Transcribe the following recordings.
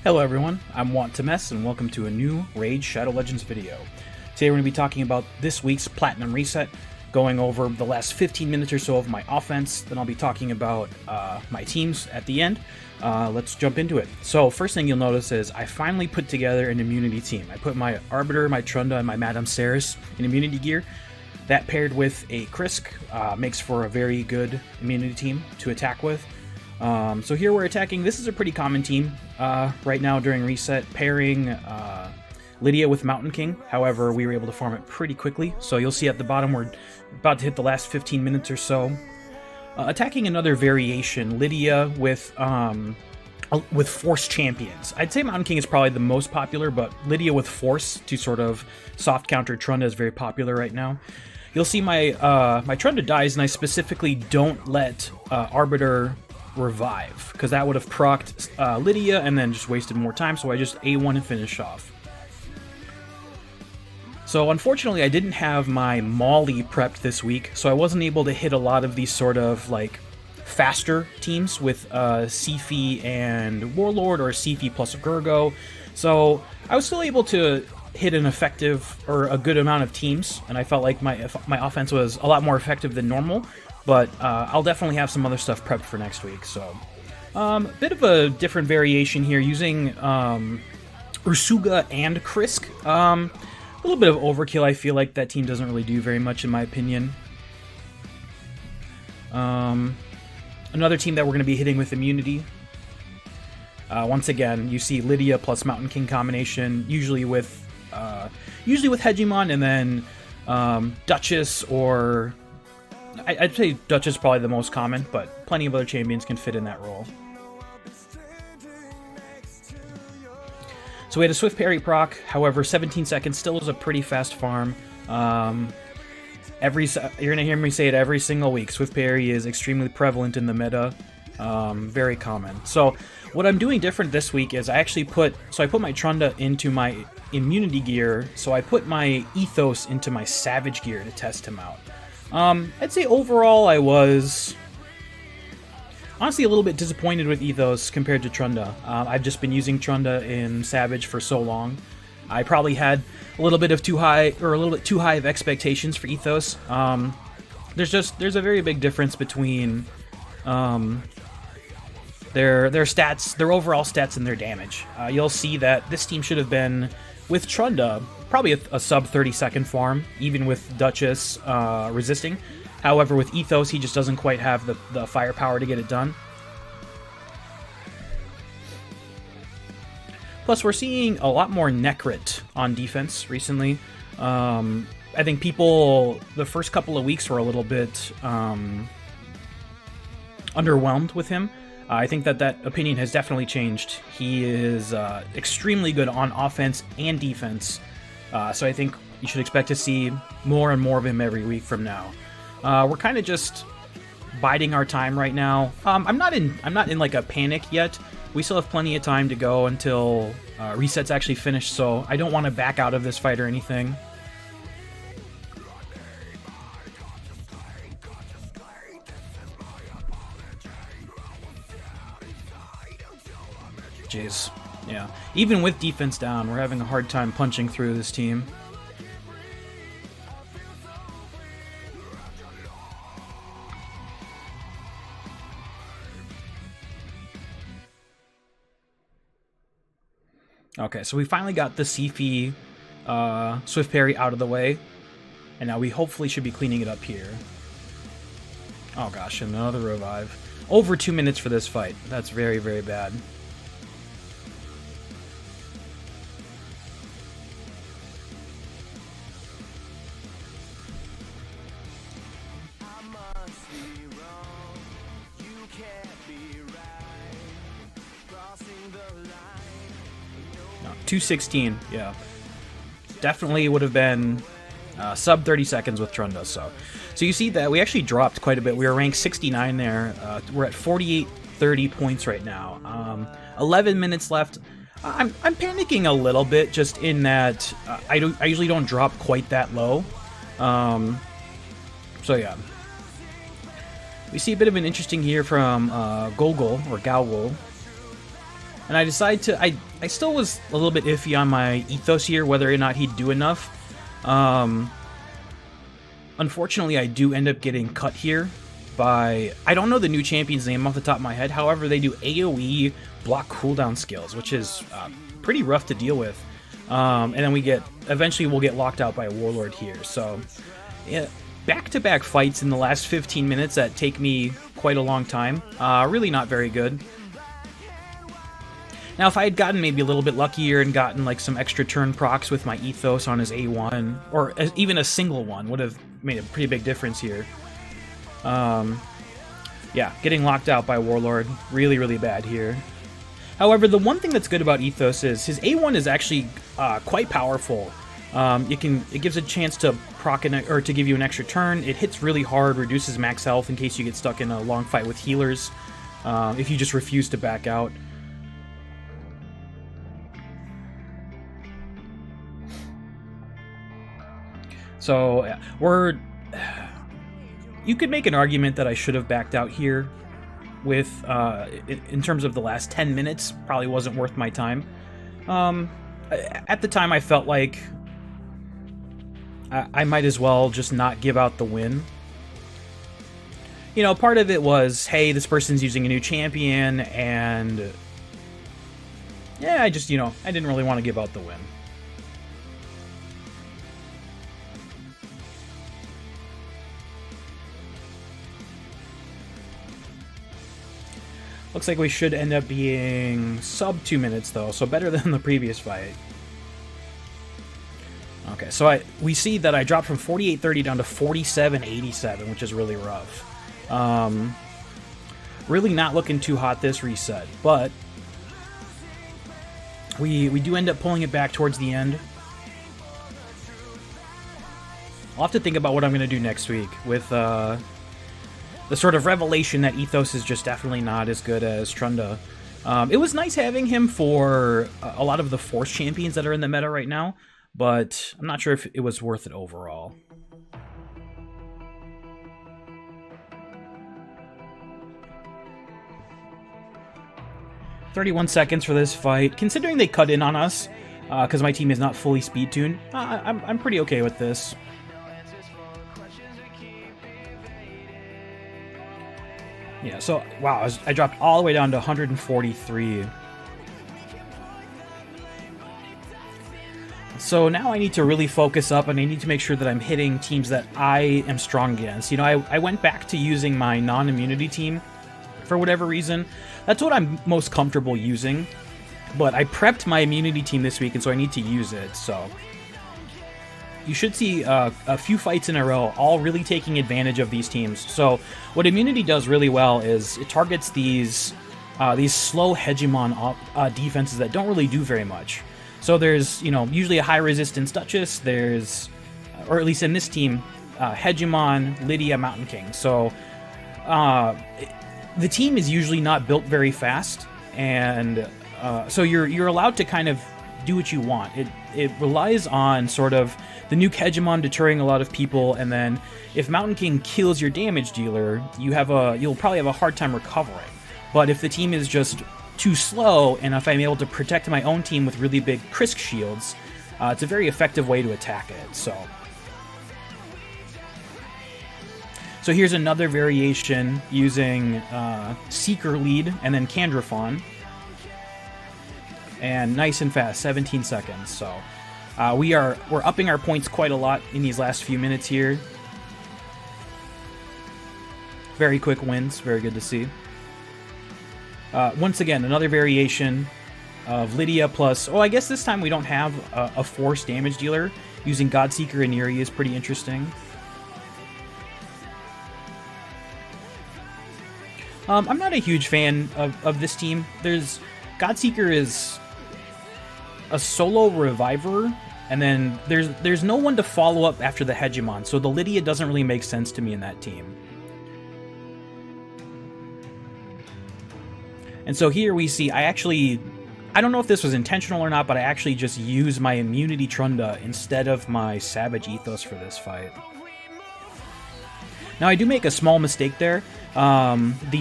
Hello everyone, I'm Want to Mess, and welcome to a new Raid Shadow Legends video. Today we're going to be talking about this week's Platinum Reset, going over the last 15 minutes or so of my offense, then I'll be talking about my teams at the end. Let's jump into it. So first thing you'll notice is I finally put together an immunity team. I put my Arbiter, my Trunda, and my Madame Ceres in immunity gear. That paired with a Krisk makes for a very good immunity team to attack with. So here we're attacking. This is a pretty common team right now during reset, pairing Lydia with Mountain King. However, we were able to farm it pretty quickly. So you'll see at the bottom we're about to hit the last 15 minutes or so. Attacking another variation, Lydia with Force Champions. I'd say Mountain King is probably the most popular, but Lydia with Force to sort of soft counter Trunda is very popular right now. You'll see my Trunda dies, and I specifically don't let Arbiter revive, because that would have procced Lydia and then just wasted more time, so I just A1 and finish off. So unfortunately I didn't have my Molly prepped this week, so I wasn't able to hit a lot of these sort of like faster teams with Sifi and Warlord, or Sifi plus Gurgo. So I was still able to hit an effective or a good amount of teams, and I felt like my offense was a lot more effective than normal. But I'll definitely have some other stuff prepped for next week. So, bit of a different variation here, using Ursuga and Krisk. A little bit of overkill. I feel like that team doesn't really do very much, in my opinion. Another team that we're going to be hitting with immunity. Once again, you see Lydia plus Mountain King combination, usually with Hegemon, and then Duchess, or I'd say Duchess is probably the most common, but plenty of other champions can fit in that role. So we had a Swift Parry proc, however 17 seconds still is a pretty fast farm. You're going to hear me say it every single week, Swift Parry is extremely prevalent in the meta, very common. So what I'm doing different this week is I put my Trunda into my immunity gear, so I put my Ethos into my Savage gear to test him out. I'd say overall I was honestly a little bit disappointed with Ethos compared to Trunda. I've just been using Trunda in Savage for so long. I probably had a little bit too high of expectations for Ethos. There's a very big difference between their stats, their overall stats, and their damage. You'll see that this team should have been, with Trunda, probably a sub 30-second farm, even with Duchess resisting. However, with Ethos, he just doesn't quite have the firepower to get it done. Plus, we're seeing a lot more Necrit on defense recently. I think people, the first couple of weeks, were a little bit underwhelmed with him. I think that opinion has definitely changed. He is extremely good on offense and defense. So I think you should expect to see more and more of him every week from now. We're kind of just biding our time right now. I'm not in like a panic yet. We still have plenty of time to go until resets actually finish, so I don't want to back out of this fight or anything. Jeez. Yeah. Even with defense down, we're having a hard time punching through this team. Okay, so we finally got the Sifi Swift Parry out of the way, and now we hopefully should be cleaning it up here. Oh gosh, another revive. Over 2 minutes for this fight. That's very, very bad. No, 2:16, yeah. Definitely would have been sub 30 seconds with Trunda. So you see that we actually dropped quite a bit. We were ranked 69 there. We're at 4830 points right now. 11 minutes left. I'm panicking a little bit, just in that I usually don't drop quite that low. So yeah. We see a bit of an interesting here from Gogol, or Gaugol. And I decided to... I still was a little bit iffy on my ethos here, whether or not he'd do enough. Unfortunately, I do end up getting cut here by... I don't know the new champion's name off the top of my head. However, they do AoE block cooldown skills, which is pretty rough to deal with. And then we get... Eventually, we'll get locked out by a Warlord here. So, yeah, back-to-back fights in the last 15 minutes that take me quite a long time. Really not very good. Now, if I had gotten maybe a little bit luckier and gotten like some extra turn procs with my ethos on his A1, or even a single one, would have made a pretty big difference here. Yeah, getting locked out by Warlord, really, really bad here. However, the one thing that's good about ethos is his A1 is actually quite powerful. It gives a chance to proc or to give you an extra turn. It hits really hard, reduces max health in case you get stuck in a long fight with healers. If you just refuse to back out. So you could make an argument that I should have backed out here with, in terms of the last 10 minutes, probably wasn't worth my time. At the time, I felt like I might as well just not give out the win. You know, part of it was, hey, this person's using a new champion, and yeah, I didn't really want to give out the win. Looks like we should end up being sub 2 minutes, though, so better than the previous fight. Okay, so we see that I dropped from 48.30 down to 47.87, which is really rough. Really not looking too hot this reset, but we do end up pulling it back towards the end. I'll have to think about what I'm going to do next week with... the sort of revelation that Ethos is just definitely not as good as Trunda. It was nice having him for a lot of the Force champions that are in the meta right now, but I'm not sure if it was worth it overall. "31 seconds for this fight. Considering they cut in on us, because my team is not fully speed tuned, I'm pretty okay with this. Yeah, so, wow, I dropped all the way down to 143. So now I need to really focus up, and I need to make sure that I'm hitting teams that I am strong against. You know, I went back to using my non-immunity team for whatever reason. That's what I'm most comfortable using, but I prepped my immunity team this week, and so I need to use it, so... You should see a few fights in a row, all really taking advantage of these teams. So what Immunity does really well is it targets these slow hegemon defenses that don't really do very much. So there's, you know, usually a high resistance Duchess, there's, or at least in this team, Hegemon, Lydia, Mountain King. So the team is usually not built very fast, and so you're allowed to kind of do what you want. It relies on sort of the nuke hegemon deterring a lot of people, and then if Mountain King kills your damage dealer, you'll probably have a hard time recovering. But if the team is just too slow, and if I'm able to protect my own team with really big Krisk shields, it's a very effective way to attack it. So here's another variation using Seeker lead and then Candrafon. And nice and fast, 17 seconds. So we're upping our points quite a lot in these last few minutes here. Very quick wins, very good to see. Once again, another variation of Lydia plus... Oh, I guess this time we don't have a force damage dealer. Using Godseeker and Yuri is pretty interesting. I'm not a huge fan of this team. Godseeker is a solo reviver, and then there's no one to follow up after the Hegemon, so the Lydia doesn't really make sense to me in that team. And so here we see, I don't know if this was intentional or not, but I actually just use my Immunity Trunda instead of my Savage Ethos for this fight. Now I do make a small mistake there. The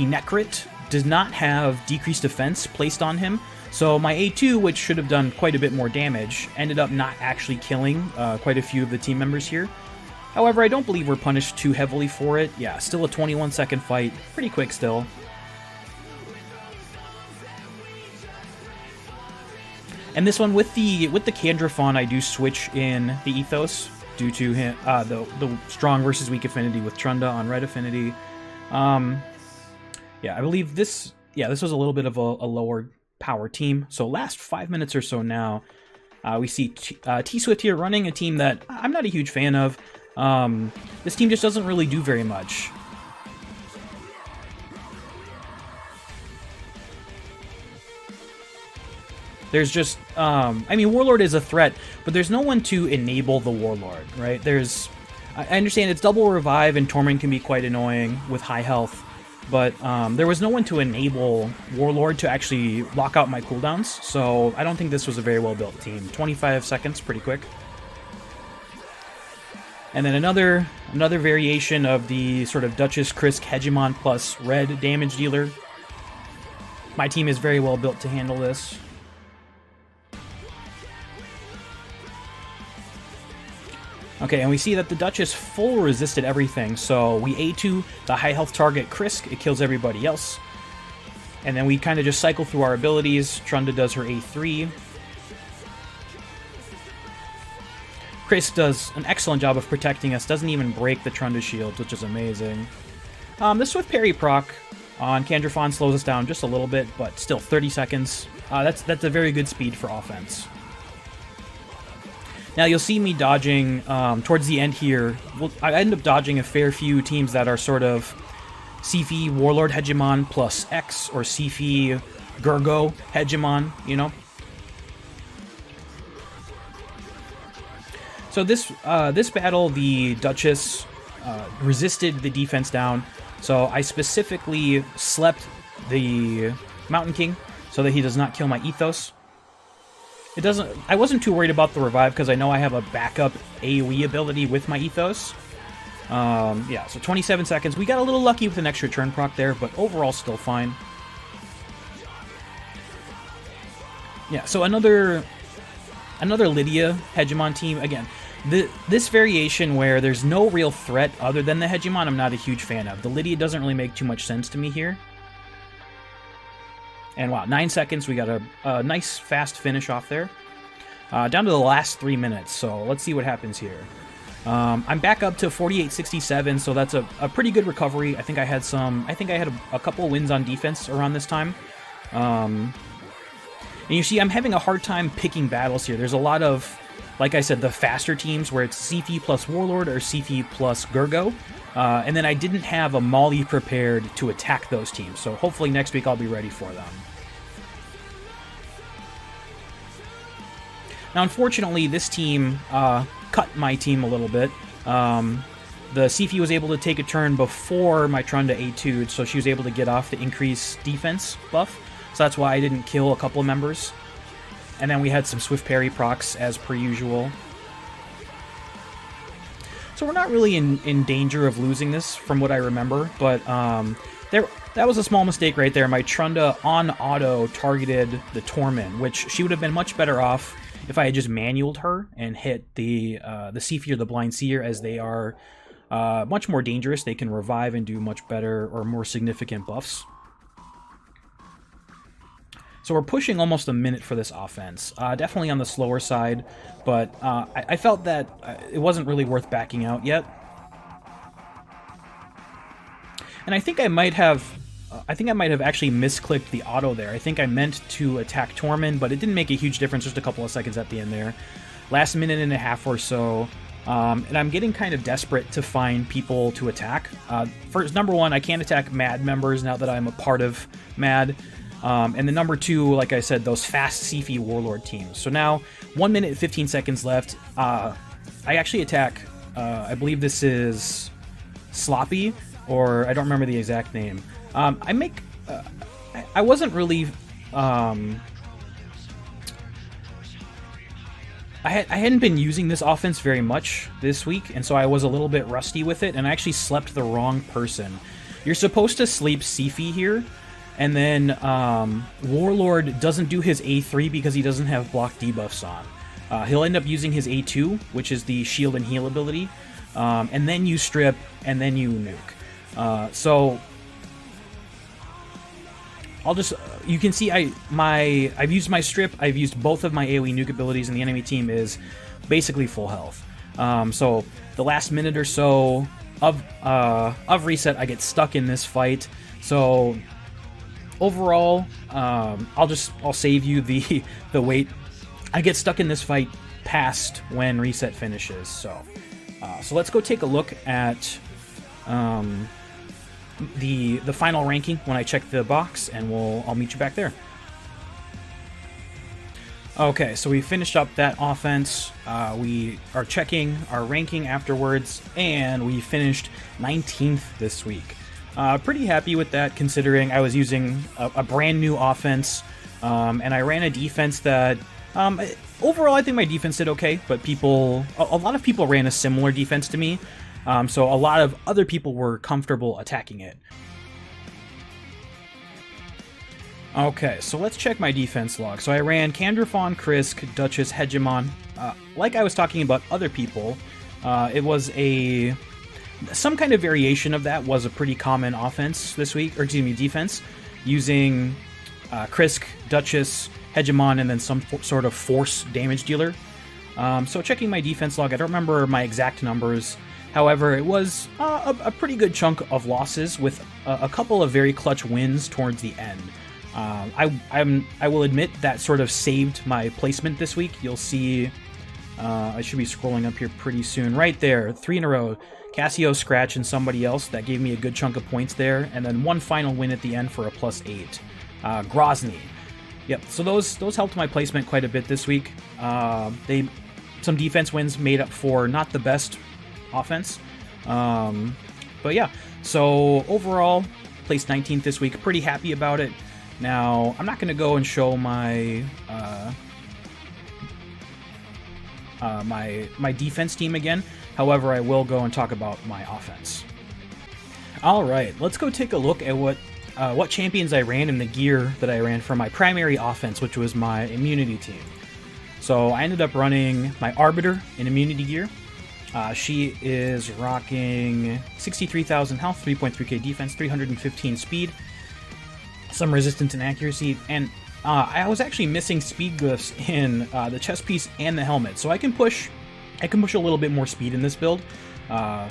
Necrit does not have decreased defense placed on him, So my A2, which should have done quite a bit more damage, ended up not actually killing quite a few of the team members here. However, I don't believe we're punished too heavily for it. Yeah, still a 21-second fight. Pretty quick still. And this one, with the Candrafon, I do switch in the Ethos due to him, the strong versus weak affinity with Trunda on red affinity. Yeah, I believe this... Yeah, this was a little bit of a lower power team. So last 5 minutes or so now, we see T-Swift here running a team that I'm not a huge fan of. This team just doesn't really do very much. There's just, I mean, Warlord is a threat, but there's no one to enable the Warlord, right? I understand it's double revive and Torment can be quite annoying with high health, but there was no one to enable Warlord to actually lock out my cooldowns, so I don't think this was a very well-built team. 25 seconds, pretty quick. And then another variation of the sort of Duchess Krisk Hegemon plus red damage dealer. My team is very well built to handle this. Okay, and we see that the Duchess full resisted everything, so we A2 the high health target Krisk, it kills everybody else. And then we kind of just cycle through our abilities. Trunda does her A3. Krisk does an excellent job of protecting us, doesn't even break the Trunda shield, which is amazing. The Swift Parry proc on Candrafon slows us down just a little bit, but still 30 seconds. That's a very good speed for offense. Now you'll see me dodging towards the end here. I end up dodging a fair few teams that are sort of Siphi Warlord Hegemon plus X or Siphi Gurgo Hegemon, you know? So this battle, the Duchess resisted the defense down, so I specifically slept the Mountain King so that he does not kill my Ethos. I wasn't too worried about the revive because I know I have a backup AoE ability with my Ethos. Yeah, so 27 seconds. We got a little lucky with an extra turn proc there, but overall still fine. Yeah, so another Lydia Hegemon team. Again, this variation where there's no real threat other than the Hegemon, I'm not a huge fan of. The Lydia doesn't really make too much sense to me here. And wow, 9 seconds, we got a nice fast finish off there. Down to the last 3 minutes, so let's see what happens here. I'm back up to 48-67, so that's a pretty good recovery. I think I had a couple wins on defense around this time. And you see, I'm having a hard time picking battles here. There's a lot of, like I said, the faster teams where it's Siphi plus Warlord or Siphi plus Gurgo. And then I didn't have a Molly prepared to attack those teams, so hopefully next week I'll be ready for them. Now, unfortunately, this team cut my team a little bit. The Siphi was able to take a turn before my Trunda A2'd, so she was able to get off the increased defense buff, so that's why I didn't kill a couple of members. And then we had some Swift Parry procs, as per usual. So we're not really in danger of losing this, from what I remember, but that was a small mistake right there. My Trunda on auto targeted the Torment, which she would have been much better off if I had just manualed her and hit the Siphi or the Blind Seer, as they are much more dangerous. They can revive and do much better or more significant buffs. So we're pushing almost a minute for this offense. Definitely on the slower side, but I felt that it wasn't really worth backing out yet. And I think I might have actually misclicked the auto there. I think I meant to attack Tormund, but it didn't make a huge difference, just a couple of seconds at the end there. Last minute and a half or so, and I'm getting kind of desperate to find people to attack. First, number one, I can't attack MAD members now that I'm a part of MAD. And then number two, like I said, those fast Siphi Warlord teams. So now, 1 minute and 15 seconds left. I actually attack, I believe this is Sloppy, or I don't remember the exact name. I wasn't really, I hadn't been using this offense very much this week, and so I was a little bit rusty with it, and I actually slept the wrong person. You're supposed to sleep Siphi here, And then Warlord doesn't do his A3 because he doesn't have block debuffs on. He'll end up using his A2, which is the shield and heal ability, and then you strip, and then you nuke. So I'll just, you can see I've used my strip, I've used both of my AoE nuke abilities, and the enemy team is basically full health. So the last minute or so of reset, I get stuck in this fight. So overall, I'll save you the wait. I get stuck in this fight past when reset finishes. So let's go take a look at the final ranking when I check the box, and I'll meet you back there. Okay, so we finished up that offense. We are checking our ranking afterwards, and we finished 19th this week. Pretty happy with that, considering I was using a brand new offense, and I ran a defense that overall I think my defense did okay, but a lot of people ran a similar defense to me, so a lot of other people were comfortable attacking it. Okay, so let's check my defense log. So I ran Candrafon, Krisk, Duchess, Hegemon. Like I was talking about other people, it was some kind of variation of that was a pretty common offense this week, or excuse me, defense, using Krisk, Duchess, Hegemon, and then some sort of force damage dealer. So checking my defense log, I don't remember my exact numbers. However, it was a pretty good chunk of losses with a couple of very clutch wins towards the end. I will admit that sort of saved my placement this week. You'll see, I should be scrolling up here pretty soon. Right there, 3 in a row. Cassio, Scratch, and somebody else. That gave me a good chunk of points there. And then one final win at the end for a +8. Grozny. Yep, so those helped my placement quite a bit this week. Some defense wins made up for not the best offense. But yeah, so overall, placed 19th this week. Pretty happy about it. Now, I'm not going to go and show my my defense team again. However, I will go and talk about my offense. All right, let's go take a look at what champions I ran and the gear that I ran for my primary offense, which was my immunity team. So I ended up running my Arbiter in immunity gear. She is rocking 63,000 health, 3.3k defense, 315 speed, some resistance and accuracy, and I was actually missing speed glyphs in the chest piece and the helmet, so I can push a little bit more speed in this build. I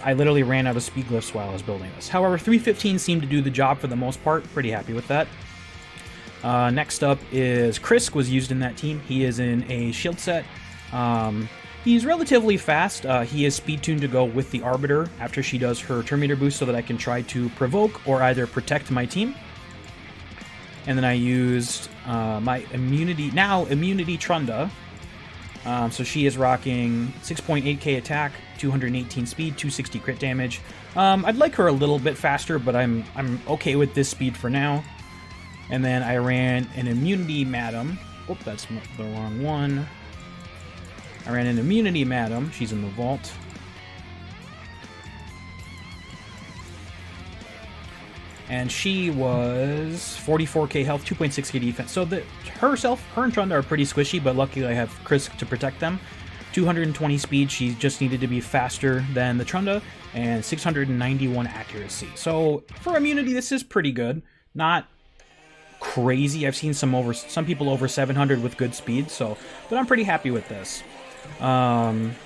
literally ran out of speed glyphs while I was building this. However, 315 seemed to do the job for the most part. Pretty happy with that. Next up is Krisk, was used in that team. He is in a shield set. He's relatively fast. He is speed tuned to go with the Arbiter after she does her turn meter boost so that I can try to provoke or either protect my team. And then I used my immunity Trunda. So she is rocking 6.8k attack, 218 speed, 260 crit damage. I'd like her a little bit faster, but I'm okay with this speed for now. And then I ran an immunity Madam. Oh, that's the wrong one. I ran an immunity Madam. She's in the vault. And she was 44k health, 2.6k defense. So her and Trunda are pretty squishy, but luckily I have Krisk to protect them. 220 speed, she just needed to be faster than the Trunda, and 691 accuracy. So for immunity, this is pretty good. Not crazy. I've seen some people over 700 with good speed, but I'm pretty happy with this. And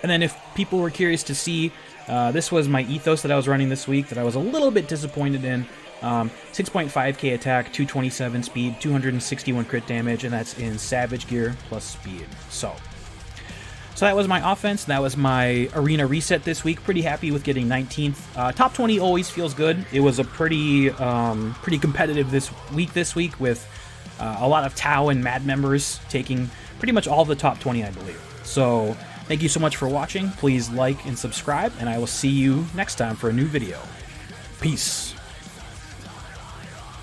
then if people were curious to see, this was my ethos that I was running this week that I was a little bit disappointed in. 6.5k attack, 227 speed, 261 crit damage, and that's in Savage gear plus speed. So that was my offense. That was my arena reset this week. Pretty happy with getting 19th. Top 20 always feels good. It was a pretty competitive this week with a lot of Tau and Mad members taking pretty much all the top 20, I believe. So thank you so much for watching. Please like and subscribe, and I will see you next time for a new video. Peace.